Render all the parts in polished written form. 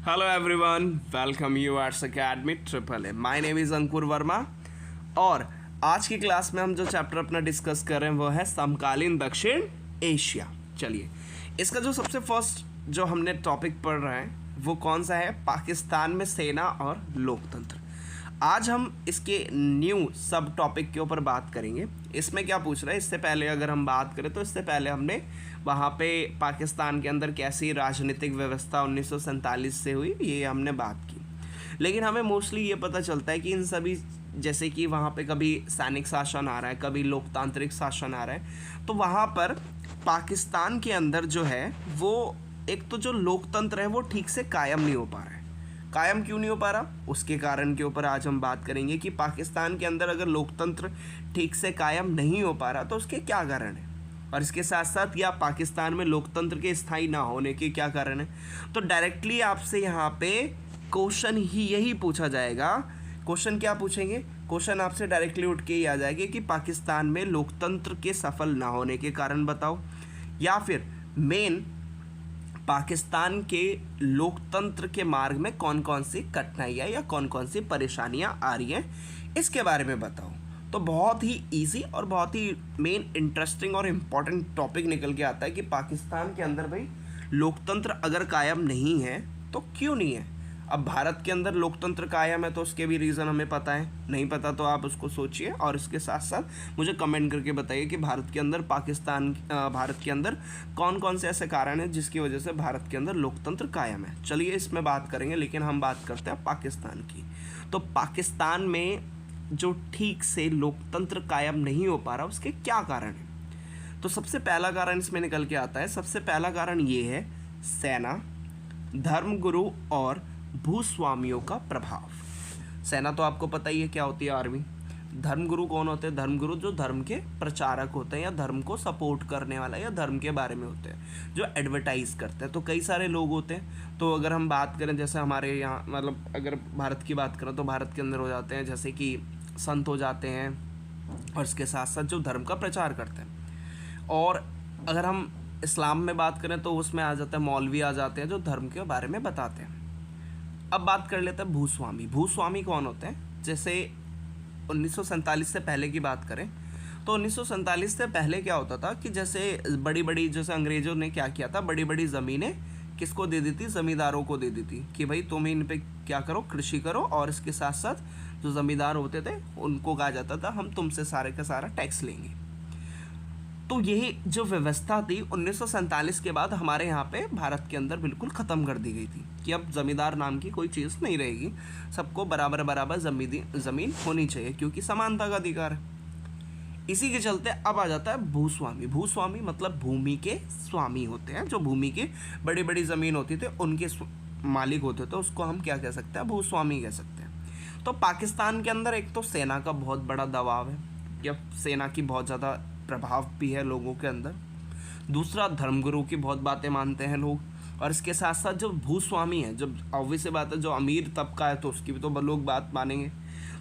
Hello everyone, welcome you at Academy Triple A. My name is अंकुर वर्मा और आज की class में हम जो चैप्टर अपना डिस्कस कर रहे हैं वो है समकालीन दक्षिण एशिया। चलिए, इसका जो सबसे फर्स्ट जो हमने टॉपिक पढ़ रहा है वो कौन सा है? पाकिस्तान में सेना और लोकतंत्र। आज हम इसके न्यू सब टॉपिक के ऊपर बात करेंगे। इसमें क्या पूछ रहा है, इससे पहले अगर हम बात करें तो इससे पहले हमने वहाँ पे पाकिस्तान के अंदर कैसी राजनीतिक व्यवस्था 1947 से हुई ये हमने बात की। लेकिन हमें मोस्टली ये पता चलता है कि इन सभी, जैसे कि वहाँ पे कभी सैनिक शासन आ रहा है, कभी लोकतांत्रिक शासन आ रहा है, तो वहाँ पर पाकिस्तान के अंदर जो है वो एक तो जो लोकतंत्र है वो ठीक से कायम नहीं हो पा रहा है। कायम क्यों नहीं हो पा रहा, उसके कारण के ऊपर आज हम बात करेंगे कि पाकिस्तान के अंदर अगर लोकतंत्र ठीक से कायम नहीं हो पा रहा तो उसके क्या कारण है, और इसके साथ साथ या पाकिस्तान में लोकतंत्र के स्थायी ना होने के क्या कारण है। तो डायरेक्टली आपसे यहाँ पे क्वेश्चन ही यही पूछा जाएगा। क्वेश्चन क्या पूछेंगे? क्वेश्चन आपसे डायरेक्टली उठ के ही आ जाएगा कि पाकिस्तान में लोकतंत्र के सफल ना होने के कारण बताओ, या फिर मेन पाकिस्तान के लोकतंत्र के मार्ग में कौन कौन सी कठिनाइयाँ या कौन कौन सी परेशानियाँ आ रही हैं, इसके बारे में बताओ। तो बहुत ही इजी और बहुत ही मेन इंटरेस्टिंग और इम्पॉर्टेंट टॉपिक निकल के आता है कि पाकिस्तान के अंदर भाई लोकतंत्र अगर कायम नहीं है तो क्यों नहीं है। अब भारत के अंदर लोकतंत्र कायम है तो उसके भी रीज़न हमें पता है, नहीं पता तो आप उसको सोचिए और इसके साथ साथ मुझे कमेंट करके बताइए कि भारत के अंदर कौन कौन से ऐसे कारण हैं जिसकी वजह से भारत के अंदर लोकतंत्र कायम है। चलिए इसमें बात करेंगे, लेकिन हम बात करते हैं पाकिस्तान की। तो पाकिस्तान में जो ठीक से लोकतंत्र कायम नहीं हो पा रहा उसके क्या कारण है? तो सबसे पहला कारण इसमें निकल के आता है, सबसे पहला कारण ये है सेना, धर्मगुरु और भूस्वामियों का प्रभाव। सेना तो आपको पता ही है क्या होती है, आर्मी। धर्मगुरु कौन होते हैं? धर्मगुरु जो धर्म के प्रचारक होते हैं या धर्म को सपोर्ट करने वाला या धर्म के बारे में होते हैं, जो एडवर्टाइज करते हैं। तो कई सारे लोग होते हैं। तो अगर हम बात करें जैसे हमारे यहाँ, मतलब अगर भारत की बात करें तो भारत के अंदर हो जाते हैं जैसे कि संत हो जाते हैं और इसके साथ साथ जो धर्म का प्रचार करते हैं। और अगर हम इस्लाम में बात करें तो उसमें आ जाते हैं मौलवी, आ जाते हैं जो धर्म के बारे में बताते हैं। अब बात कर लेते हैं भूस्वामी। भूस्वामी कौन होते हैं? जैसे 1947 से पहले की बात करें तो 1947 से पहले क्या होता था कि जैसे बड़ी बड़ी, जैसे अंग्रेज़ों ने क्या किया था, बड़ी बड़ी ज़मीनें किसको दे दी थी? ज़मींदारों को दे दी थी कि भाई तुम इन पे क्या करो, कृषि करो, और इसके साथ साथ जो ज़मींदार होते थे उनको कहा जाता था हम तुमसे सारे का सारा टैक्स लेंगे। तो यही जो व्यवस्था थी 1947 के बाद हमारे यहाँ पे भारत के अंदर बिल्कुल ख़त्म कर दी गई थी कि अब ज़मींदार नाम की कोई चीज़ नहीं रहेगी, सबको बराबर बराबर ज़मीन होनी चाहिए क्योंकि समानता का अधिकार है। इसी के चलते अब आ जाता है भूस्वामी। भूस्वामी मतलब भूमि के स्वामी होते हैं, जो भूमि की बड़ी बड़ी ज़मीन होती थी उनके मालिक होते थे, उसको हम क्या कह सकते हैं? भूस्वामी कह सकते हैं। तो पाकिस्तान के अंदर एक तो सेना का बहुत बड़ा दबाव है, या सेना की बहुत ज़्यादा प्रभाव भी है लोगों के अंदर। दूसरा, धर्मगुरु की बहुत बातें मानते हैं लोग, और इसके साथ साथ जो भूस्वामी है, जब ऑब्वियस सी बात है जो अमीर तबका है तो उसकी भी तो लोग बात मानेंगे।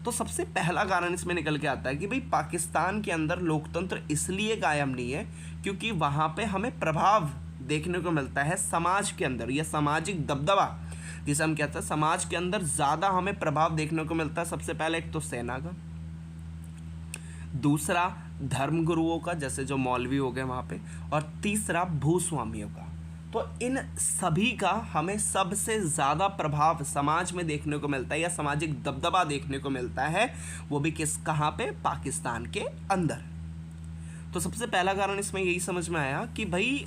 तो सबसे पहला कारण इसमें निकल के आता है कि भाई पाकिस्तान के अंदर लोकतंत्र इसलिए कायम नहीं है क्योंकि वहाँ पे हमें प्रभाव देखने को मिलता है समाज के अंदर, या सामाजिक दबदबा जिसे हम कहते हैं, समाज के अंदर ज़्यादा हमें प्रभाव देखने को मिलता है। सबसे पहले एक तो सेना का, दूसरा धर्मगुरुओं का जैसे जो मौलवी हो गए वहाँ पे, और तीसरा भूस्वामियों का। तो इन सभी का हमें सबसे ज़्यादा प्रभाव समाज में देखने को मिलता है या सामाजिक दबदबा देखने को मिलता है, वो भी कहाँ पे? पाकिस्तान के अंदर। तो सबसे पहला कारण इसमें यही समझ में आया कि भाई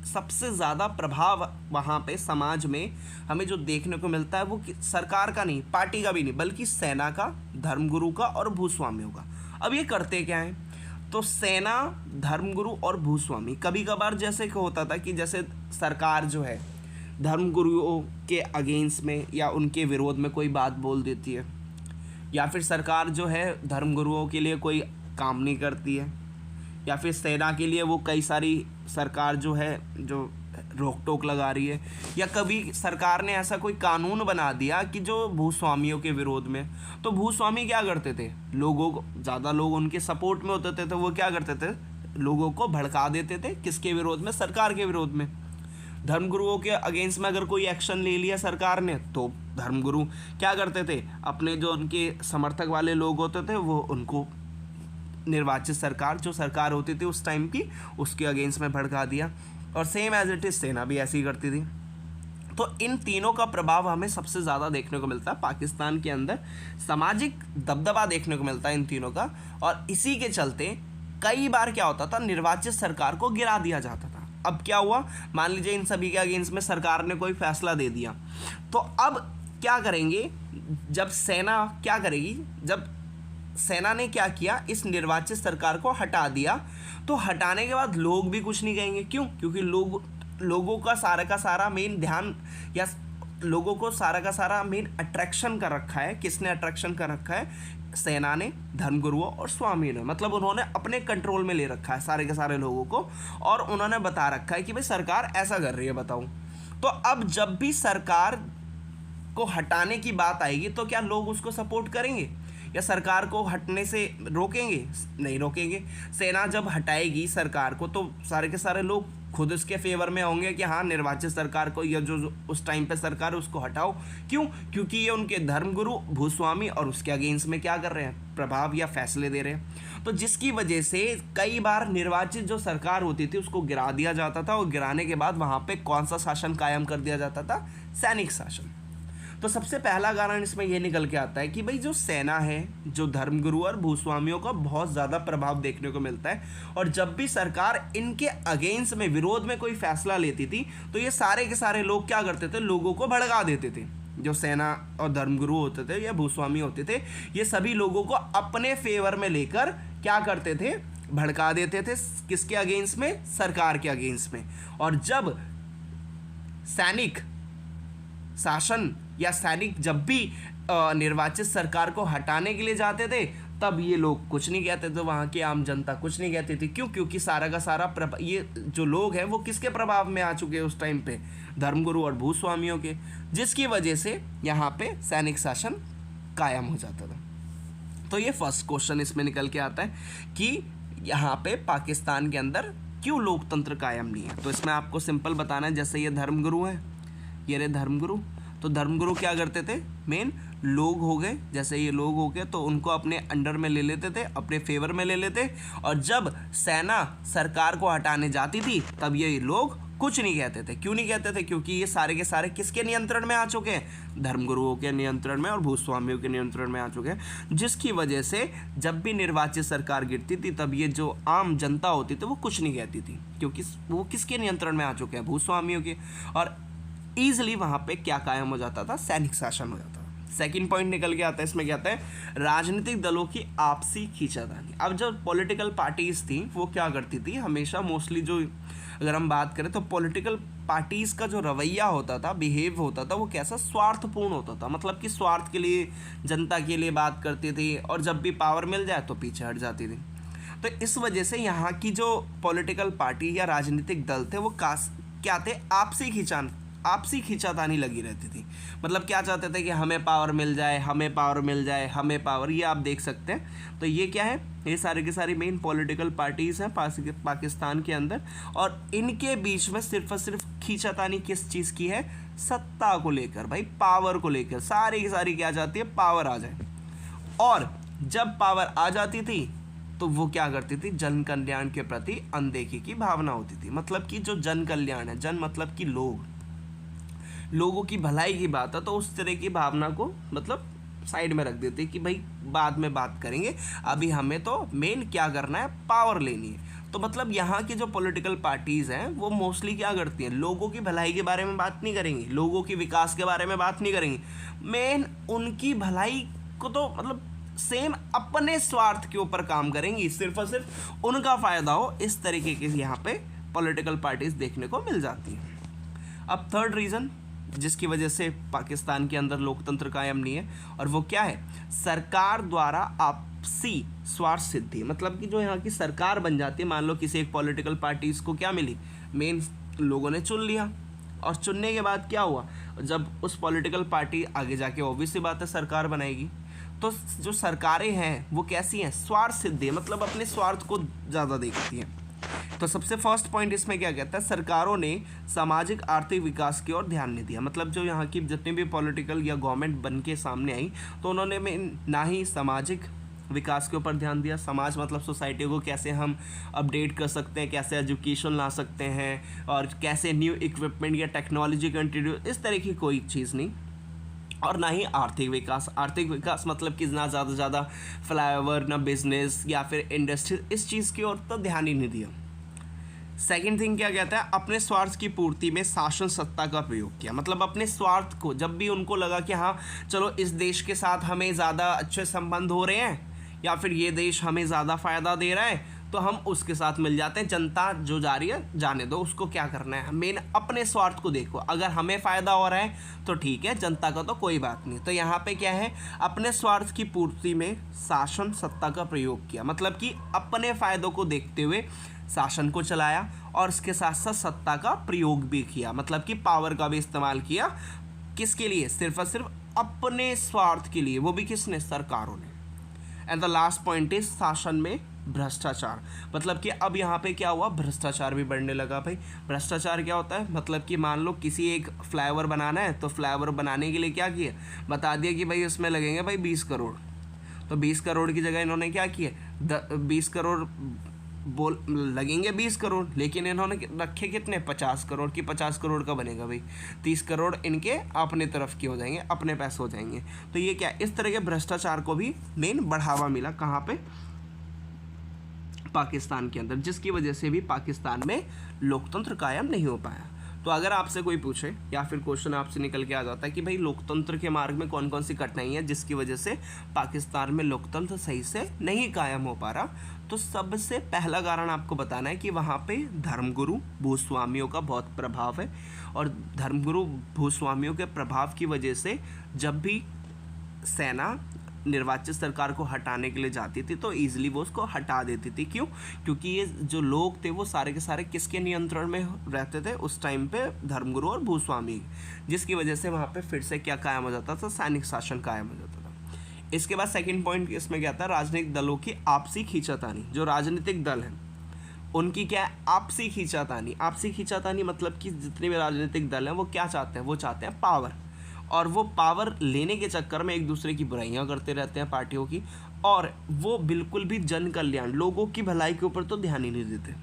सबसे ज़्यादा प्रभाव वहाँ पे समाज में हमें जो देखने को मिलता है वो सरकार का नहीं, पार्टी का भी नहीं, बल्कि सेना का, धर्मगुरु का और भूस्वामियों का। अब ये करते क्या हैं? तो सेना, धर्मगुरु और भूस्वामी कभी कभार जैसे कि होता था कि जैसे सरकार जो है धर्मगुरुओं के अगेंस्ट में या उनके विरोध में कोई बात बोल देती है, या फिर सरकार जो है धर्मगुरुओं के लिए कोई काम नहीं करती है, या फिर सेना के लिए वो कई सारी सरकार जो है जो रोक टोक लगा रही है, या कभी सरकार ने ऐसा कोई कानून बना दिया कि जो भूस्वामियों के विरोध में। तो भूस्वामी क्या करते थे? लोगों को, ज़्यादा लोग उनके सपोर्ट में होते थे तो वो क्या करते थे? लोगों को भड़का देते थे, किसके विरोध में? सरकार के विरोध में। धर्मगुरुओं के अगेंस्ट में अगर कोई एक्शन ले लिया सरकार ने तो धर्मगुरु क्या करते थे, अपने जो उनके समर्थक वाले लोग होते थे वो उनको निर्वाचित सरकार, जो सरकार होती थी उस टाइम की, उसके अगेंस्ट में भड़का दिया। और सेम एज इट इज सेना भी ऐसी ही करती थी। तो इन तीनों का प्रभाव हमें सबसे ज़्यादा देखने को मिलता है पाकिस्तान के अंदर, सामाजिक दबदबा देखने को मिलता है इन तीनों का। और इसी के चलते कई बार क्या होता था, निर्वाचित सरकार को गिरा दिया जाता था। अब क्या हुआ, मान लीजिए इन सभी के अगेंस्ट में सरकार ने कोई फैसला दे दिया, तो अब क्या करेंगे, जब सेना क्या करेगी, जब सेना ने क्या किया, इस निर्वाचित सरकार को हटा दिया, तो हटाने के बाद लोग भी कुछ नहीं कहेंगे। क्यों? क्योंकि लोगों का सारा मेन ध्यान, या लोगों को सारा का सारा मेन अट्रैक्शन कर रखा है। किसने अट्रैक्शन कर रखा है? सेना ने, धर्मगुरुओं और स्वामी ने। मतलब उन्होंने अपने कंट्रोल में ले रखा है सारे के सारे लोगों को, और उन्होंने बता रखा है कि भाई सरकार ऐसा कर रही है, बताओ। तो अब जब भी सरकार को हटाने की बात आएगी तो क्या लोग उसको सपोर्ट करेंगे या सरकार को हटने से रोकेंगे? नहीं रोकेंगे। सेना जब हटाएगी सरकार को तो सारे के सारे लोग खुद इसके फेवर में होंगे कि हाँ, निर्वाचित सरकार को, या जो उस टाइम पे सरकार है उसको हटाओ। क्यों? क्योंकि ये उनके धर्मगुरु भूस्वामी और उसके अगेंस्ट में क्या कर रहे हैं, प्रभाव या फैसले दे रहे हैं। तो जिसकी वजह से कई बार निर्वाचित जो सरकार होती थी उसको गिरा दिया जाता था, और गिराने के बाद वहाँ पे कौन सा शासन कायम कर दिया जाता था? सैनिक शासन। तो सबसे पहला कारण इसमें यह निकल के आता है कि भाई जो सेना है, जो धर्मगुरु और भूस्वामियों का बहुत ज़्यादा प्रभाव देखने को मिलता है, और जब भी सरकार इनके अगेंस्ट में, विरोध में कोई फैसला लेती थी तो ये सारे के सारे लोग क्या करते थे, लोगों को भड़का देते थे। जो सेना और धर्मगुरु होते थे या भूस्वामी होते थे, ये सभी लोगों को अपने फेवर में लेकर क्या करते थे, भड़का देते थे। किसके अगेंस्ट में? सरकार के अगेंस्ट में। और जब सैनिक शासन या सैनिक जब भी निर्वाचित सरकार को हटाने के लिए जाते थे, तब ये लोग कुछ नहीं कहते थे, वहाँ की आम जनता कुछ नहीं कहती थी। क्यों? क्योंकि सारा का सारा ये जो लोग हैं वो किसके प्रभाव में आ चुके हैं उस टाइम पे? धर्मगुरु और भूस्वामियों के, जिसकी वजह से यहाँ पे सैनिक शासन कायम हो जाता था। तो ये फर्स्ट क्वेश्चन इसमें निकल के आता है कि यहाँ पे पाकिस्तान के अंदर क्यों लोकतंत्र कायम नहीं है। तो इसमें आपको सिंपल बताना है, जैसे ये धर्मगुरु है, ये रहे धर्मगुरु, तो धर्मगुरु क्या करते थे, मेन लोग हो गए, जैसे ये लोग हो गए तो उनको अपने अंडर में ले लेते थे, अपने फेवर में ले लेते। और जब सेना सरकार को हटाने जाती थी तब ये लोग कुछ नहीं कहते थे। क्यों नहीं कहते थे? क्योंकि ये सारे के सारे किसके नियंत्रण में आ चुके हैं? धर्मगुरुओं के नियंत्रण में और भूस्वामियों के नियंत्रण में आ चुके हैं। जिसकी वजह से जब भी निर्वाचित सरकार गिरती थी तब ये जो आम जनता होती थी वो कुछ नहीं कहती थी, क्योंकि वो किसके नियंत्रण में आ चुके हैं? भूस्वामियों के। और ईजिली वहाँ पे क्या कायम हो जाता था? सैनिक शासन हो जाता था। सेकंड पॉइंट निकल के आता है, इसमें क्या आता है, राजनीतिक दलों की आपसी खींचातानी। अब जो पॉलिटिकल पार्टीज थी वो क्या करती थी, हमेशा मोस्टली जो अगर हम बात करें तो पॉलिटिकल पार्टीज का जो रवैया होता था, बिहेव होता था, वो कैसा स्वार्थपूर्ण होता था। मतलब कि स्वार्थ के लिए, जनता के लिए बात करती थी, और जब भी पावर मिल जाए तो पीछे हट जाती थी। तो इस वजह से यहाँ की जो पॉलिटिकल पार्टी या राजनीतिक दल थे वो क्या थे, आपसी खींचातानी लगी रहती थी। मतलब क्या चाहते थे कि हमें पावर मिल जाए, हमें पावर मिल जाए, हमें पावर, ये आप देख सकते हैं। तो ये क्या है, ये सारे के सारी मेन पॉलिटिकल पार्टीज़ हैं पाकिस्तान के अंदर, और इनके बीच में सिर्फ और सिर्फ खींचातानी किस चीज़ की है? सत्ता को लेकर, भाई पावर को लेकर। सारी की सारी क्या चाहती है? पावर आ जाए। और जब पावर आ जाती थी तो वो क्या करती थी, जन कल्याण के प्रति अनदेखी की भावना होती थी। मतलब कि जो जन कल्याण है, जन मतलब कि लोगों की भलाई की बात है, तो उस तरह की भावना को मतलब साइड में रख देते कि भाई बाद में बात करेंगे, अभी हमें तो मेन क्या करना है, पावर लेनी है। तो मतलब यहाँ की जो पॉलिटिकल पार्टीज़ हैं वो मोस्टली क्या करती हैं, लोगों की भलाई के बारे में बात नहीं करेंगी, लोगों की विकास के बारे में बात नहीं करेंगी। मेन उनकी भलाई को तो मतलब सेम अपने स्वार्थ के ऊपर काम करेंगी, सिर्फ और सिर्फ उनका फ़ायदा हो, इस तरीके की यहाँ पे पॉलिटिकल पार्टीज़ देखने को मिल जाती हैं। अब थर्ड रीज़न जिसकी वजह से पाकिस्तान के अंदर लोकतंत्र कायम नहीं है, और वो क्या है, सरकार द्वारा आपसी स्वार्थ सिद्धि। मतलब कि जो यहाँ की सरकार बन जाती है, मान लो किसी एक पॉलिटिकल पार्टीज़ को क्या मिली, मेन लोगों ने चुन लिया, और चुनने के बाद क्या हुआ, जब उस पॉलिटिकल पार्टी आगे जाके ऑब्वियस सी बात है सरकार बनाएगी, तो जो सरकारें हैं वो कैसी हैं, स्वार्थ सिद्धि, मतलब अपने स्वार्थ को ज़्यादा देखती हैं। तो सबसे फर्स्ट पॉइंट इसमें क्या कहता है, सरकारों ने सामाजिक आर्थिक विकास की ओर ध्यान नहीं दिया। मतलब जो यहाँ की जितनी भी पॉलिटिकल या गवर्नमेंट बन के सामने आई तो उन्होंने ना ही सामाजिक विकास के ऊपर ध्यान दिया। समाज मतलब सोसाइटी को कैसे हम अपडेट कर सकते हैं, कैसे एजुकेशन ला सकते हैं, और कैसे न्यू इक्विपमेंट या टेक्नोलॉजी का इंट्रोड्यूस, इस तरह की कोई चीज़ नहीं। और ना ही आर्थिक विकास। आर्थिक विकास मतलब कि ना ज़्यादा से ज़्यादा फ्लाईओवर, ना बिजनेस या फिर इंडस्ट्री, इस चीज़ की ओर तो ध्यान ही नहीं दिया। सेकेंड थिंग क्या कहता है, अपने स्वार्थ की पूर्ति में शासन सत्ता का प्रयोग किया। मतलब अपने स्वार्थ को, जब भी उनको लगा कि हाँ चलो इस देश के साथ हमें ज़्यादा अच्छे संबंध हो रहे हैं या फिर ये देश हमें ज़्यादा फ़ायदा दे रहा है, तो हम उसके साथ मिल जाते हैं। जनता जो जा रही है जाने दो, उसको क्या करना है, मेन अपने स्वार्थ को देखो। अगर हमें फ़ायदा हो रहा है तो ठीक है, जनता का तो कोई बात नहीं। तो यहाँ पे क्या है, अपने स्वार्थ की पूर्ति में शासन सत्ता का प्रयोग किया। मतलब कि अपने फ़ायदों को देखते हुए शासन को चलाया और इसके साथ साथ सत्ता का प्रयोग भी किया। मतलब कि पावर का भी इस्तेमाल किया। किसके लिए, सिर्फ और सिर्फ अपने स्वार्थ के लिए, वो भी किसने, सरकारों ने। And the last point is शासन में भ्रष्टाचार। मतलब कि अब यहाँ पे क्या हुआ, भ्रष्टाचार भी बढ़ने लगा। भाई भ्रष्टाचार क्या होता है, मतलब कि मान लो किसी एक फ्लाईओवर बनाना है, तो फ्लाईओवर बनाने के लिए क्या किया, बता दिया कि भाई उसमें लगेंगे भाई 20 करोड़। तो 20 करोड़ की जगह इन्होंने क्या किया, 20 करोड़ बोल लगेंगे 20 करोड़, लेकिन इन्होंने रखे कितने, 50 करोड़ की। 50 करोड़ का बनेगा भाई, 30 करोड़ इनके अपने तरफ के हो जाएंगे, अपने पैसे हो जाएंगे। तो ये क्या, इस तरह के भ्रष्टाचार को भी मेन बढ़ावा मिला। कहाँ पे, पाकिस्तान के अंदर, जिसकी वजह से भी पाकिस्तान में लोकतंत्र कायम नहीं हो पाया। तो अगर आपसे कोई पूछे या फिर क्वेश्चन आपसे निकल के आ जाता है कि भाई लोकतंत्र के मार्ग में कौन कौन सी कठिनाई है जिसकी वजह से पाकिस्तान में लोकतंत्र सही से नहीं कायम हो पा रहा, तो सबसे पहला कारण आपको बताना है कि वहाँ पे धर्मगुरु भूस्वामियों का बहुत प्रभाव है। और धर्मगुरु भूस्वामियों के प्रभाव की वजह से जब भी सेना निर्वाचित सरकार को हटाने के लिए जाती थी तो ईजिली वो उसको हटा देती थी। क्यों, क्योंकि ये जो लोग थे वो सारे के सारे किसके नियंत्रण में रहते थे उस टाइम पे, धर्मगुरु और भूस्वामी, जिसकी वजह से वहाँ पे फिर से क्या कायम हो जाता था, सैनिक शासन कायम हो जाता था। इसके बाद सेकेंड पॉइंट इसमें क्या था, राजनीतिक दलों की आपसी खींचातानी। जो राजनीतिक दल हैं उनकी क्या है, आपसी खींचातानी। आपसी खींचातानी मतलब कि जितने भी राजनीतिक दल हैं वो क्या चाहते हैं, वो चाहते हैं पावर, और वो पावर लेने के चक्कर में एक दूसरे की बुराइयां करते रहते हैं पार्टियों की, और वो बिल्कुल भी जन कल्याण, लोगों की भलाई के ऊपर तो ध्यान ही नहीं देते।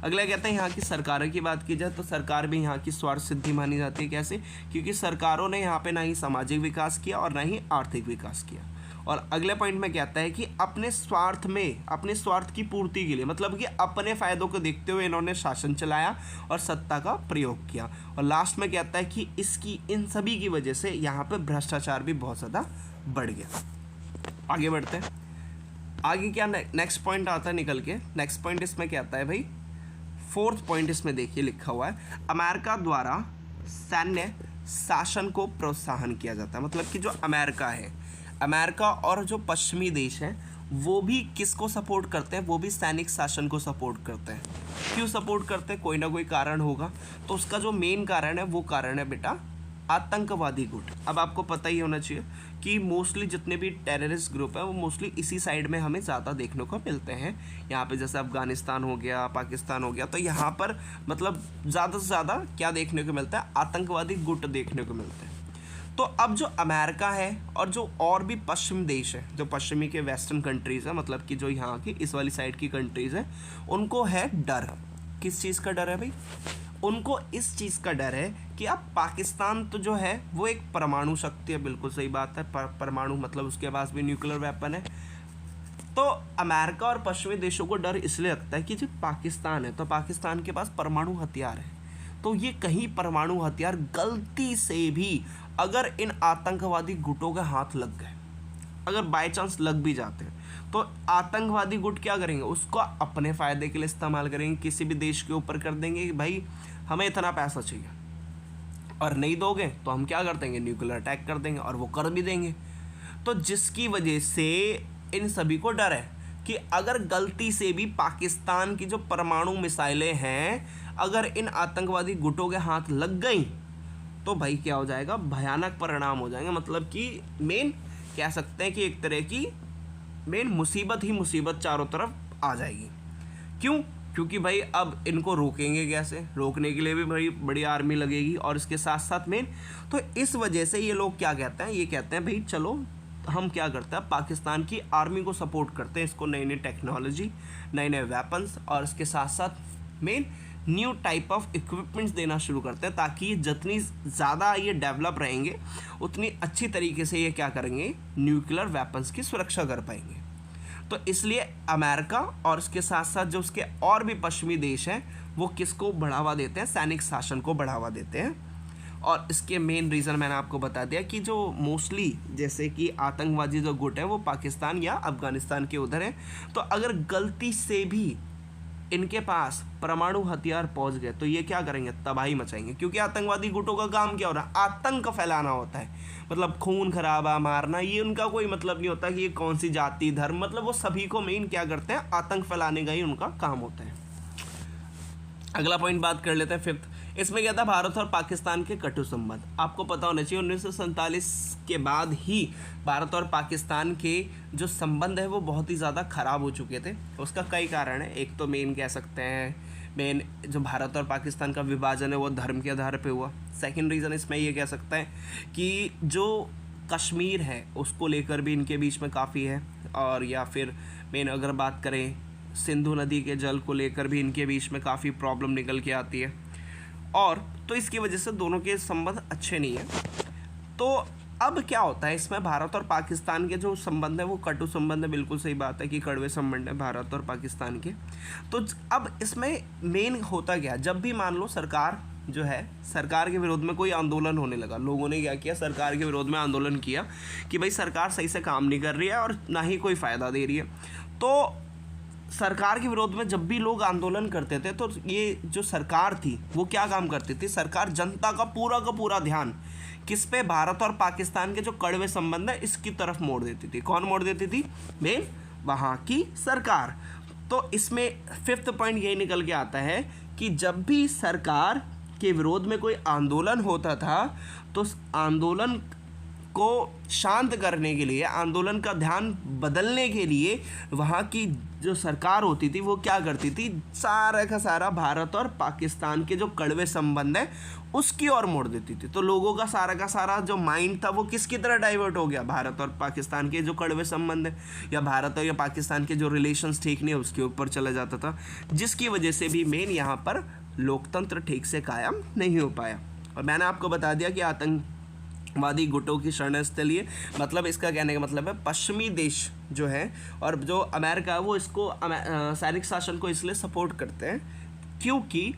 अगला कहते हैं यहाँ की सरकारों की बात की जाए तो सरकार भी यहाँ की स्वार्थ सिद्धि मानी जाती है। कैसे, क्योंकि सरकारों ने यहाँ पे ना ही सामाजिक विकास किया और ना ही आर्थिक विकास किया। और अगले पॉइंट में कहता है कि अपने स्वार्थ में, अपने स्वार्थ की पूर्ति के लिए, मतलब कि अपने फ़ायदों को देखते हुए इन्होंने शासन चलाया और सत्ता का प्रयोग किया। और लास्ट में कहता है कि इन सभी की वजह से यहाँ पे भ्रष्टाचार भी बहुत ज़्यादा बढ़ गया। आगे बढ़ते हैं। आगे क्या नेक्स्ट पॉइंट आता है निकल के, नेक्स्ट पॉइंट इसमें क्या आता है भाई, फोर्थ पॉइंट इसमें देखिए लिखा हुआ है, अमेरिका द्वारा सैन्य शासन को प्रोत्साहन किया जाता है। मतलब कि जो अमेरिका और जो पश्चिमी देश हैं वो भी किसको सपोर्ट करते हैं, वो भी सैनिक शासन को सपोर्ट करते हैं। क्यों सपोर्ट करते हैं, कोई ना कोई कारण होगा। तो उसका जो मेन कारण है वो कारण है बेटा आतंकवादी गुट। अब आपको पता ही होना चाहिए कि मोस्टली जितने भी टेररिस्ट ग्रुप है वो मोस्टली इसी साइड में हमें ज़्यादा देखने को मिलते हैं। यहाँ पे जैसे अफगानिस्तान हो गया, पाकिस्तान हो गया, तो यहाँ पर मतलब ज़्यादा से ज़्यादा क्या देखने को मिलता है, आतंकवादी गुट देखने को मिलते हैं। तो अब जो अमेरिका है और जो और भी पश्चिम देश है, जो पश्चिमी के वेस्टर्न कंट्रीज़ है, मतलब कि जो यहाँ की इस वाली साइड की कंट्रीज़ है, उनको है डर। किस चीज़ का डर है भाई, उनको इस चीज़ का डर है कि अब पाकिस्तान तो जो है वो एक परमाणु शक्ति है, बिल्कुल सही बात है, परमाणु मतलब उसके पास भी न्यूक्लियर वेपन है। तो अमेरिका और पश्चिमी देशों को डर इसलिए लगता है कि जो पाकिस्तान है तो पाकिस्तान के पास परमाणु हथियार है, तो ये कहीं परमाणु हथियार गलती से भी अगर इन आतंकवादी गुटों के हाथ लग गए, अगर बाय चांस लग भी जाते हैं, तो आतंकवादी गुट क्या करेंगे, उसको अपने फ़ायदे के लिए इस्तेमाल करेंगे, किसी भी देश के ऊपर कर देंगे कि भाई हमें इतना पैसा चाहिए और नहीं दोगे तो हम क्या कर देंगे, न्यूक्लियर अटैक कर देंगे, और वो कर भी देंगे। तो जिसकी वजह से इन सभी को डर है कि अगर गलती से भी पाकिस्तान की जो परमाणु मिसाइलें हैं अगर इन आतंकवादी गुटों के हाथ लग गई तो भाई क्या हो जाएगा, भयानक परिणाम हो जाएंगे। मतलब कि मेन कह सकते हैं कि एक तरह की मेन मुसीबत ही मुसीबत चारों तरफ आ जाएगी। क्यों, क्योंकि भाई अब इनको रोकेंगे कैसे, रोकने के लिए भी भाई बड़ी आर्मी लगेगी, और इसके साथ साथ मेन तो इस वजह से ये लोग क्या कहते हैं, ये कहते हैं भाई चलो हम क्या करते हैं, पाकिस्तान की आर्मी को सपोर्ट करते हैं, इसको नई नई टेक्नोलॉजी, नए नए वेपन्स और इसके साथ साथ main new type of equipments देना शुरू करते हैं, ताकि जितनी ज़्यादा ये डेवलप रहेंगे उतनी अच्छी तरीके से ये क्या करेंगे, न्यूक्लियर वेपन्स की सुरक्षा कर पाएंगे। तो इसलिए अमेरिका और इसके साथ साथ जो उसके और भी पश्चिमी देश हैं वो किसको बढ़ावा देते हैं, सैनिक शासन को बढ़ावा देते हैं। और इसके मेन रीज़न मैंने आपको बता दिया कि जो मोस्टली जैसे कि आतंकवादी जो गुट है वो पाकिस्तान या अफ़गानिस्तान के उधर हैं, तो अगर गलती से भी इनके पास परमाणु हथियार पहुंच गए तो ये क्या करेंगे, तबाही मचाएंगे। क्योंकि आतंकवादी गुटों का काम क्या हो रहा है, आतंक फैलाना होता है, मतलब खून खराबा मारना, ये उनका कोई मतलब नहीं होता कि ये कौन सी जाति धर्म, मतलब वो सभी को मेन क्या करते हैं, आतंक फैलाने का ही उनका काम होता है। अगला पॉइंट बात कर लेते हैं फिफ्थ। इसमें क्या था, भारत और पाकिस्तान के कटु संबंध। आपको पता होना चाहिए 1947 के बाद ही भारत और पाकिस्तान के जो संबंध है वो बहुत ही ज़्यादा ख़राब हो चुके थे। उसका कई कारण है। एक तो मेन कह सकते हैं, मेन जो भारत और पाकिस्तान का विभाजन है वो धर्म के आधार पे हुआ। सेकंड रीज़न इसमें ये कह सकते हैं कि जो कश्मीर है उसको लेकर भी इनके बीच में काफ़ी है, और या फिर मेन अगर बात करें सिंधु नदी के जल को लेकर भी इनके बीच में काफ़ी प्रॉब्लम निकल के आती है, और तो इसकी वजह से दोनों के संबंध अच्छे नहीं हैं। तो अब क्या होता है, इसमें भारत और पाकिस्तान के जो संबंध है वो कटु संबंध है। बिल्कुल सही बात है कि कड़वे संबंध है भारत और पाकिस्तान के। तो अब इसमें मेन होता क्या, जब भी मान लो सरकार जो है, सरकार के विरोध में कोई आंदोलन होने लगा, लोगों ने क्या किया, सरकार के विरोध में आंदोलन किया कि भाई सरकार सही से काम नहीं कर रही है और ना ही कोई फ़ायदा दे रही है। तो सरकार के विरोध में जब भी लोग आंदोलन करते थे तो ये जो सरकार थी वो क्या काम करती थी, सरकार जनता का पूरा ध्यान किस पे, भारत और पाकिस्तान के जो कड़वे संबंध है इसकी तरफ मोड़ देती थी। कौन मोड़ देती थी, मेन वहाँ की सरकार। तो इसमें फिफ्थ पॉइंट यही निकल के आता है कि जब भी सरकार के विरोध में कोई आंदोलन होता था तो उस आंदोलन को शांत करने के लिए, आंदोलन का ध्यान बदलने के लिए वहाँ की जो सरकार होती थी वो क्या करती थी, सारा का सारा भारत और पाकिस्तान के जो कड़वे संबंध है उसकी ओर मोड़ देती थी। तो लोगों का सारा जो माइंड था वो किसकी तरह डाइवर्ट हो गया, भारत और पाकिस्तान के जो कड़वे संबंध है या भारत और या पाकिस्तान के जो रिलेशंस ठीक नहीं है उसके ऊपर चला जाता था, जिसकी वजह से भी मेन यहाँ पर लोकतंत्र ठीक से कायम नहीं हो पाया। और मैंने आपको बता दिया कि आतंकवादी गुटों की शरणस्थली है, मतलब इसका कहने का मतलब है पश्चिमी देश जो है और जो अमेरिका है वो इसको सैनिक शासन को इसलिए सपोर्ट करते हैं क्योंकि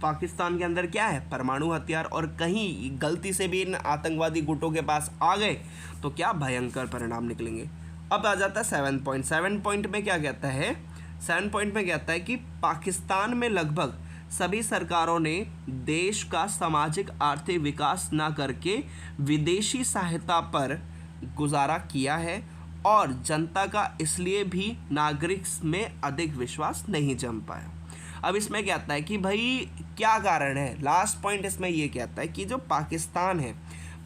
पाकिस्तान के अंदर क्या है, परमाणु हथियार, और कहीं गलती से भी इन आतंकवादी गुटों के पास आ गए तो क्या भयंकर परिणाम निकलेंगे। अब आ जाता है 7 पॉइंट में क्या कहता है, 7 पॉइंट में कहता है कि पाकिस्तान में लगभग सभी सरकारों ने देश का सामाजिक आर्थिक विकास ना करके विदेशी सहायता पर गुजारा किया है और जनता का इसलिए भी नागरिक में अधिक विश्वास नहीं जम पाया। अब इसमें कहता है कि भाई क्या कारण है, लास्ट पॉइंट इसमें ये कहता है कि जो पाकिस्तान है,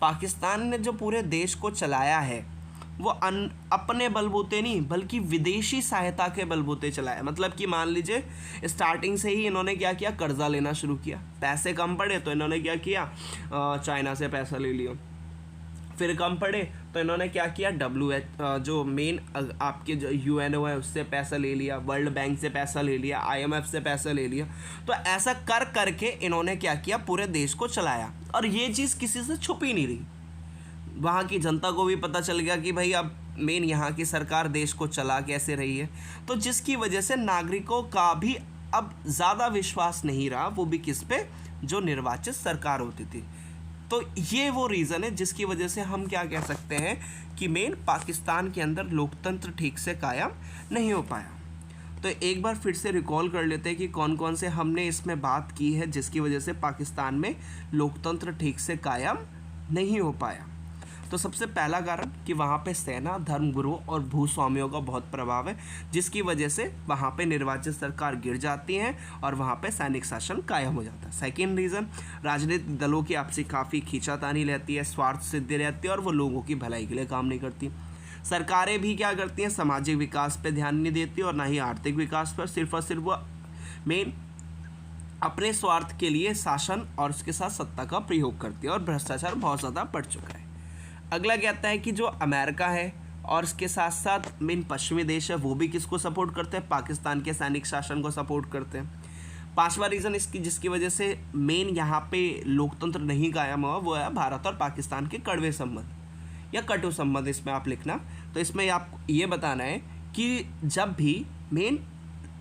पाकिस्तान ने जो पूरे देश को चलाया है वो अपने बलबूते नहीं बल्कि विदेशी सहायता के बलबूते चलाया। मतलब कि मान लीजिए स्टार्टिंग से ही इन्होंने क्या किया, कर्जा लेना शुरू किया, पैसे कम पड़े तो इन्होंने क्या किया, चाइना से पैसा ले लिया, फिर कम पड़े तो इन्होंने क्या किया, जो मेन आपके जो यूएनओ है उससे पैसा ले लिया, वर्ल्ड बैंक से पैसा ले लिया, आईएमएफ से पैसा ले लिया। तो ऐसा कर करके इन्होंने क्या किया, पूरे देश को चलाया और ये चीज़ किसी से छुपी नहीं रही। वहाँ की जनता को भी पता चल गया कि भाई अब मेन यहाँ की सरकार देश को चला कैसे रही है, तो जिसकी वजह से नागरिकों का भी अब ज़्यादा विश्वास नहीं रहा, वो भी किस पे, जो निर्वाचित सरकार होती थी। तो ये वो रीज़न है जिसकी वजह से हम क्या कह सकते हैं कि मेन पाकिस्तान के अंदर लोकतंत्र ठीक से कायम नहीं हो पाया। तो एक बार फिर से रिकॉल कर लेते हैं कि कौन कौन से हमने इसमें बात की है जिसकी वजह से पाकिस्तान में लोकतंत्र ठीक से कायम नहीं हो पाया। तो सबसे पहला कारण कि वहाँ पे सेना, धर्मगुरु और भूस्वामियों का बहुत प्रभाव है, जिसकी वजह से वहाँ पे निर्वाचित सरकार गिर जाती है और वहाँ पे सैनिक शासन कायम हो जाता है। सेकेंड रीज़न, राजनीतिक दलों की आपसी काफ़ी खींचातानी रहती है, स्वार्थ सिद्धि रहती है और वो लोगों की भलाई के लिए काम नहीं करती। सरकारें भी क्या करती हैं, सामाजिक विकास पे ध्यान नहीं देती और ना ही आर्थिक विकास पर, सिर्फ और सिर्फ वो मेन अपने स्वार्थ के लिए शासन और उसके साथ सत्ता का प्रयोग करती है और भ्रष्टाचार बहुत ज़्यादा बढ़ चुका है। अगला कहता है कि जो अमेरिका है और इसके साथ साथ मेन पश्चिमी देश है वो भी किसको सपोर्ट करते हैं, पाकिस्तान के सैनिक शासन को सपोर्ट करते हैं। पांचवा रीज़न इसकी जिसकी वजह से मेन यहाँ पे लोकतंत्र नहीं कायम हुआ वो है भारत और पाकिस्तान के कड़वे संबंध या कटु संबंध, इसमें आप लिखना। तो इसमें आपको ये बताना है कि जब भी मेन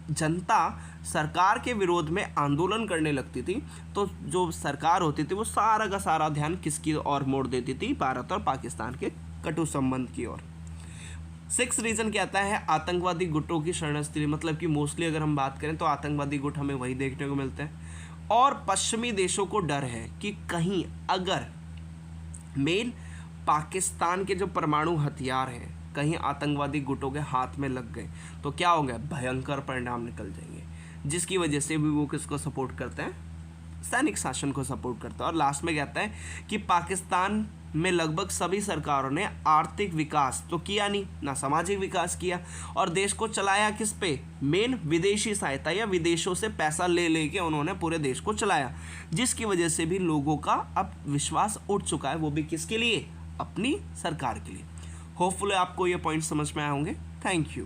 जनता सरकार के विरोध में आंदोलन करने लगती थी तो जो सरकार होती थी वो सारा का सारा ध्यान किसकी ओर मोड़ देती थी, भारत और पाकिस्तान के कटु संबंध की ओर। 6 रीज़न कहता है आतंकवादी गुटों की शरणस्थली, मतलब कि मोस्टली अगर हम बात करें तो आतंकवादी गुट हमें वही देखने को मिलते हैं। और पश्चिमी देशों को डर है कि कहीं अगर मेन पाकिस्तान के जो परमाणु हथियार हैं कहीं आतंकवादी गुटों के हाथ में लग गए तो क्या होगा, भयंकर परिणाम निकल जाएंगे, जिसकी वजह से भी वो किसको सपोर्ट करते हैं, सैनिक शासन को सपोर्ट करता है। और लास्ट में कहता है कि पाकिस्तान में लगभग सभी सरकारों ने आर्थिक विकास तो किया नहीं, ना सामाजिक विकास किया, और देश को चलाया किस पे, मेन विदेशी सहायता या विदेशों से पैसा ले लेके उन्होंने पूरे देश को चलाया, जिसकी वजह से भी लोगों का अब विश्वास उठ चुका है, वो भी किसके लिए, अपनी सरकार के लिए। होपफुली आपको ये पॉइंट समझ में आए होंगे। Thank you.